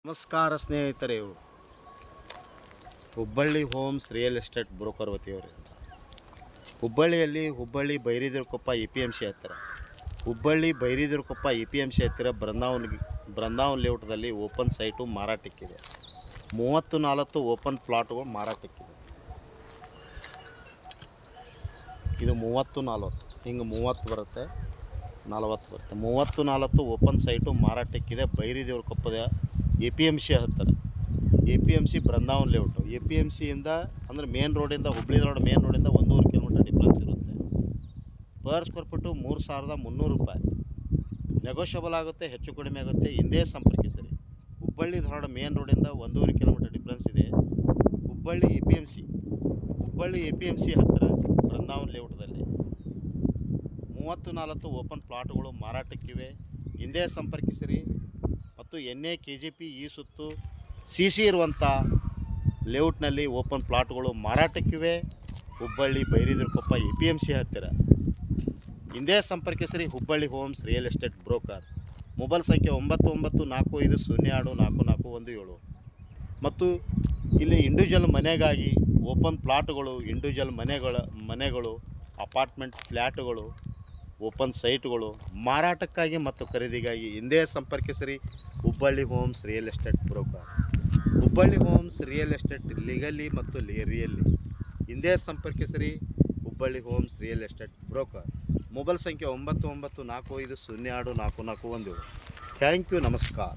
ನಮಸ್ಕಾರ ಸ್ನೇಹಿತರೆ, Hubballi homes real estate broker ವತಿಯವರಿಂದ ಹುಬ್ಬಳ್ಳಿಯಲ್ಲಿ ಹುಬ್ಬಳ್ಳಿ ಬೈರಿದುರ್ಕೊಪ್ಪ EPMC ಹತ್ತಿರ ಬೈರಿದುರ್ಕೊಪ್ಪ EPMC ಹತ್ತಿರ ಬೃಂದಾವನ್ ಲೇಔಟ್ದಲ್ಲಿ ಓಪನ್ ಸೈಟು ಮಾರಾಟಕ್ಕಿದೆ. 34 ಓಪನ್ ಪ್ಲಾಟ್ಗಳು ಮಾರಾಟಕ್ಕಿದೆ. ಇದು 34 ಹಿಂಗೆ 30 ಬರುತ್ತೆ, 40 ಬರುತ್ತೆ. 34 ಓಪನ್ ಸೈಟು ಮಾರಾಟಕ್ಕಿದೆ. ಬೈರಿದೇವ್ರಕೊಪ್ಪದ EPMC ಹತ್ತಿರ, EPMC ಬೃಂದಾವನ್ ಲೇಔಟು. EPMCಯಿಂದ ಅಂದರೆ ಮೇನ್ ರೋಡಿಂದ, ಹುಬ್ಬಳ್ಳಿ ರೋಡ್ ಮೇನ್ ರೋಡಿಂದ 1.5 ಕಿಲೋಮೀಟರ್ ಡಿಫ್ರೆನ್ಸ್ ಇರುತ್ತೆ. ಪರ್ ಸ್ಕ್ವೇರ್ ಫೀಟು 3,300 ರೂಪಾಯಿ. ನೆಗೋಷಿಯಬಲ್ ಆಗುತ್ತೆ, ಹೆಚ್ಚು ಕಡಿಮೆ ಆಗುತ್ತೆ. ಹಿಂದೆ ಸಂಪರ್ಕಿಸಿರಿ. ಹುಬ್ಬಳ್ಳಿ ಧಾರವಾಡ ಮೇನ್ ರೋಡಿಂದ 1.5 ಕಿಲೋಮೀಟರ್ ಡಿಫ್ರೆನ್ಸ್ ಇದೆ. ಹುಬ್ಬಳ್ಳಿ EPMC ಹತ್ತಿರ ಬೃಂದಾವನ್ ಲೇಔಟದಲ್ಲಿ 34 ಓಪನ್ ಪ್ಲಾಟ್ಗಳು ಮಾರಾಟಕ್ಕಿವೆ. ಹಿಂದೆ ಸಂಪರ್ಕಿಸಿರಿ. ಮತ್ತು NA KGP ಈ ಸುತ್ತು CC ಇರುವಂಥ ಲೇಔಟ್ನಲ್ಲಿ ಓಪನ್ ಪ್ಲಾಟ್ಗಳು ಮಾರಾಟಕ್ಕಿವೆ. ಹುಬ್ಬಳ್ಳಿ ಬೈರಿದುರ್ಕೊಪ್ಪ EPMC ಹತ್ತಿರ ಹಿಂದೆ ಸಂಪರ್ಕಿಸಿರಿ. Hubballi homes real estate broker. Mobile ಸಂಖ್ಯೆ 9945024417. ಮತ್ತು ಇಲ್ಲಿ ಇಂಡಿವಿಜುವಲ್ ಮನೆಗಾಗಿ ಓಪನ್ ಪ್ಲಾಟ್ಗಳು, ಇಂಡಿವಿಜುವಲ್ ಮನೆಗಳು, ಅಪಾರ್ಟ್ಮೆಂಟ್ ಫ್ಲ್ಯಾಟ್ಗಳು, ಓಪನ್ ಸೈಟ್ಗಳು ಮಾರಾಟಕ್ಕಾಗಿ ಮತ್ತು ಖರೀದಿಗಾಗಿ ಹಿಂದೆ ಸಂಪರ್ಕಿಸಿರಿ. Hubballi homes real estate broker. Hubballi homes real estate legally ಮತ್ತು ರಿಯಲಿ ಹಿಂದೆ ಸಂಪರ್ಕಿಸಿರಿ. Hubballi homes real estate broker. Mobile ಸಂಖ್ಯೆ 9945024417. Thank you. ನಮಸ್ಕಾರ.